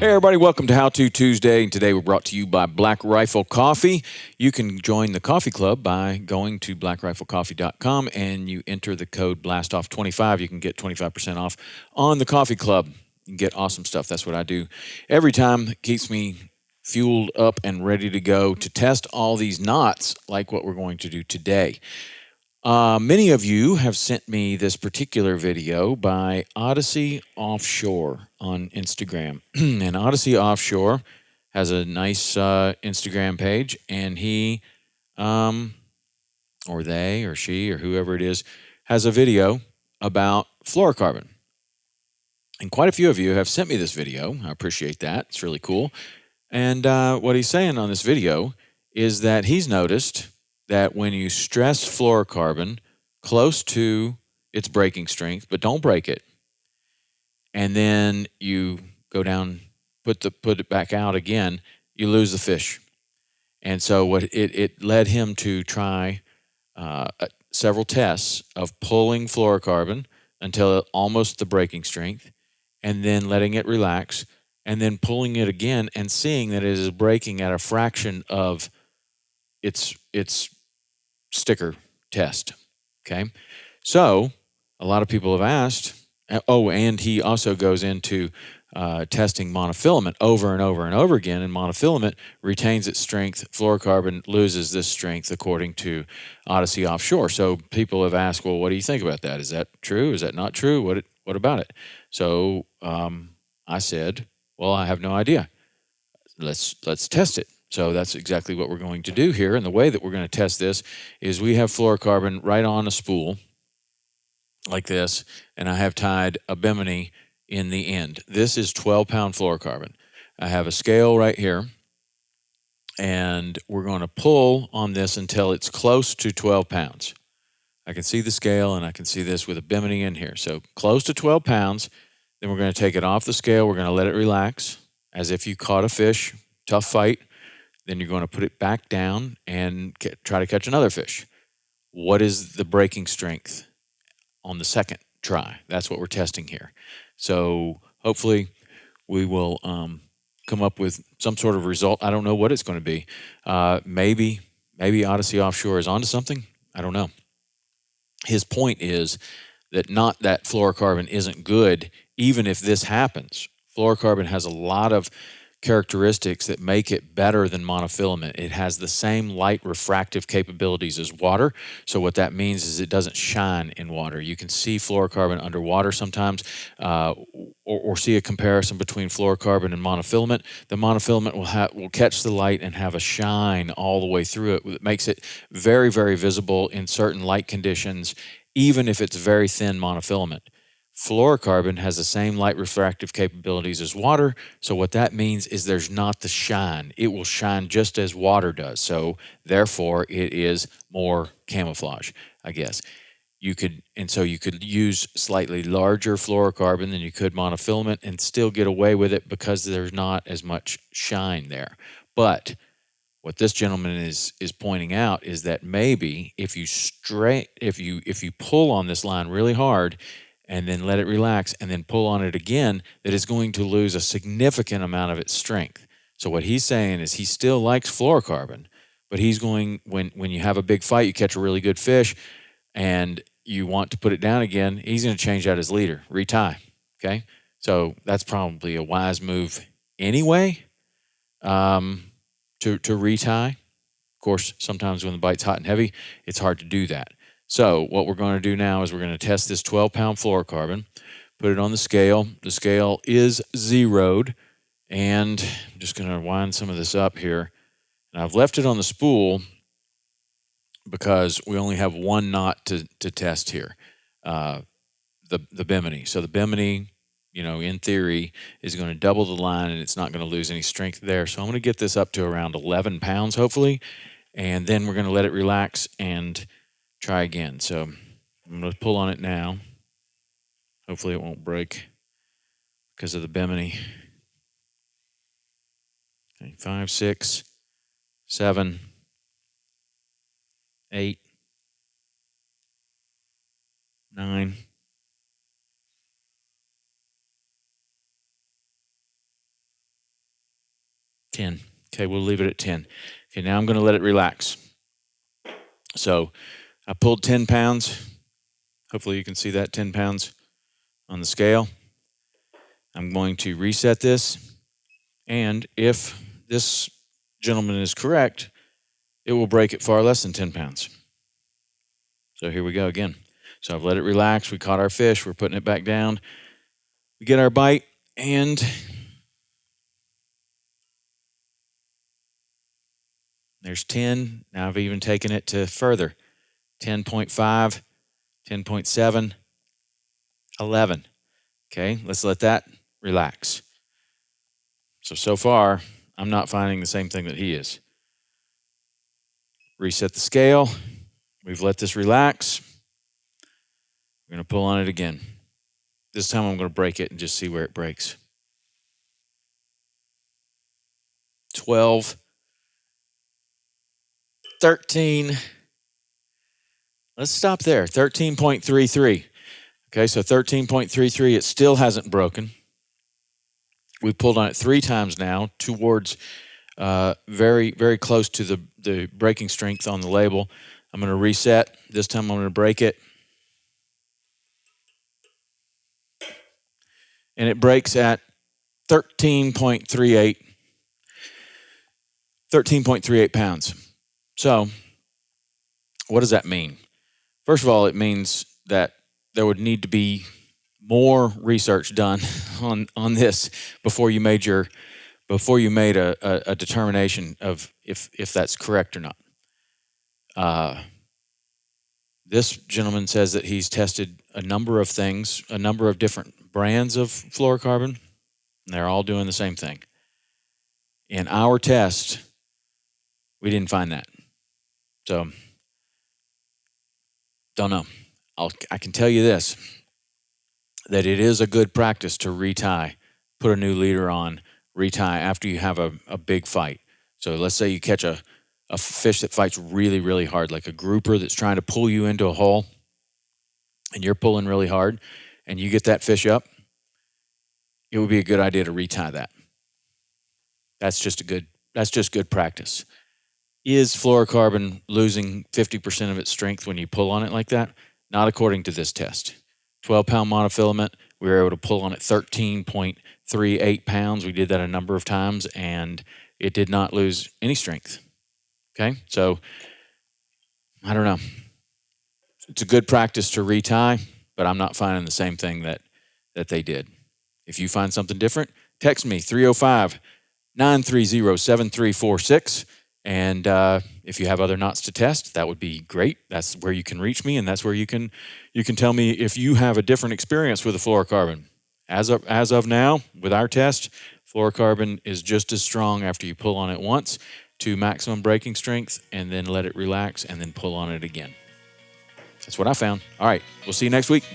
Hey everybody, welcome to How To Tuesday, and today we're brought to you by Black Rifle Coffee. You can join the coffee club by going to blackriflecoffee.com and you enter the code BLASTOFF25. You can get 25% off on the coffee club. You can get awesome stuff. That's what I do every time. It keeps me fueled up and ready to go to test all these knots like what we're going to do today. Many of you have sent me this particular video by Odyssey Offshore on Instagram. And Odyssey Offshore has a nice Instagram page, and he, or they, or she, or whoever it is, has a video about fluorocarbon. And quite a few of you have sent me this video. I appreciate that. It's really cool. And what he's saying on this video is that he's noticed that when you stress fluorocarbon close to its breaking strength, but don't break it, and then you go down, put it back out again, you lose the fish. And so what it led him to try several tests of pulling fluorocarbon until almost the breaking strength, and then letting it relax, and then pulling it again and seeing that it is breaking at a fraction of its sticker test. Okay, so a lot of people have asked. Oh, and he also goes into testing monofilament over and over and over again, and monofilament retains its strength. Fluorocarbon loses this strength, according to Odyssey Offshore. So people have asked, well, what do you think about that? Is that true? Is that not true? What about it? So I said, well, I have no idea. Let's test it. So that's exactly what we're going to do here. And the way that we're going to test this is we have fluorocarbon right on a spool like this, and I have tied a bimini in the end. This is 12-pound fluorocarbon. I have a scale right here, and we're going to pull on this until it's close to 12 pounds. I can see the scale, and I can see this with a bimini in here. So close to 12 pounds, then we're going to take it off the scale. We're going to let it relax as if you caught a fish, tough fight. Then you're going to put it back down and try to catch another fish. What is the breaking strength on the second try? That's what we're testing here. So hopefully we will come up with some sort of result. I don't know what it's going to be. Maybe Odyssey Offshore is onto something. I don't know. His point is that not that fluorocarbon isn't good, even if this happens. Fluorocarbon has a lot of characteristics that make it better than monofilament. It has the same light refractive capabilities as water. So what that means is it doesn't shine in water. You can see fluorocarbon underwater sometimes, or see a comparison between fluorocarbon and monofilament. The monofilament will catch the light and have a shine all the way through it. It makes it very, very visible in certain light conditions, even if it's very thin monofilament. Fluorocarbon has the same light refractive capabilities as water, so what that means is there's not the shine. It will shine just as water does, so therefore it is more camouflage, I guess. You could use slightly larger fluorocarbon than you could monofilament and still get away with it because there's not as much shine there. But what this gentleman is pointing out is that maybe if you pull on this line really hard and then let it relax and then pull on it again, that it's going to lose a significant amount of its strength. So what he's saying is he still likes fluorocarbon, but he's going, when you have a big fight, you catch a really good fish, and you want to put it down again, he's going to change out his leader, retie, okay? So that's probably a wise move anyway, to retie. Of course, sometimes when the bite's hot and heavy, it's hard to do that. So what we're going to do now is we're going to test this 12-pound fluorocarbon, put it on the scale. The scale is zeroed, and I'm just going to wind some of this up here. And I've left it on the spool because we only have one knot to test here, the bimini. So the bimini, in theory, is going to double the line, and it's not going to lose any strength there. So I'm going to get this up to around 11 pounds, hopefully, and then we're going to let it relax and try again. So I'm going to pull on it now. Hopefully it won't break because of the bimini. Okay, 5, 6, 7, 8, 9, 10. Okay, we'll leave it at 10. Okay, now I'm going to let it relax. So I pulled 10 pounds. Hopefully you can see that 10 pounds on the scale. I'm going to reset this. And if this gentleman is correct, it will break at far less than 10 pounds. So here we go again. So I've let it relax. We caught our fish. We're putting it back down. We get our bite, and there's 10. Now I've even taken it to further. 10.5, 10.7, 11. Okay, let's let that relax. So far, I'm not finding the same thing that he is. Reset the scale. We've let this relax. We're going to pull on it again. This time I'm going to break it and just see where it breaks. 12, 13. Let's stop there. 13.33. Okay, so 13.33, it still hasn't broken. We've pulled on it 3 times now towards very, very close to the breaking strength on the label. I'm going to reset. This time I'm going to break it. And it breaks at 13.38 pounds. So what does that mean? First of all, it means that there would need to be more research done on this before you made a determination of if that's correct or not. This gentleman says that he's tested a number of things, a number of different brands of fluorocarbon, and they're all doing the same thing. In our test, we didn't find that. So, don't know. I can tell you this, that it is a good practice to retie, put a new leader on, retie after you have a big fight. So let's say you catch a fish that fights really, really hard, like a grouper that's trying to pull you into a hole, and you're pulling really hard, and you get that fish up, it would be a good idea to retie that. That's just good practice. Is fluorocarbon losing 50% of its strength when you pull on it like that? Not according to this test. 12-pound monofilament, we were able to pull on it 13.38 pounds. We did that a number of times, and it did not lose any strength. Okay, so I don't know. It's a good practice to retie, but I'm not finding the same thing that they did. If you find something different, text me, 305-930-7346. And if you have other knots to test, that would be great. That's where you can reach me, and that's where you can tell me if you have a different experience with a fluorocarbon. As of now, with our test, fluorocarbon is just as strong after you pull on it once to maximum breaking strength, and then let it relax, and then pull on it again. That's what I found. All right, we'll see you next week.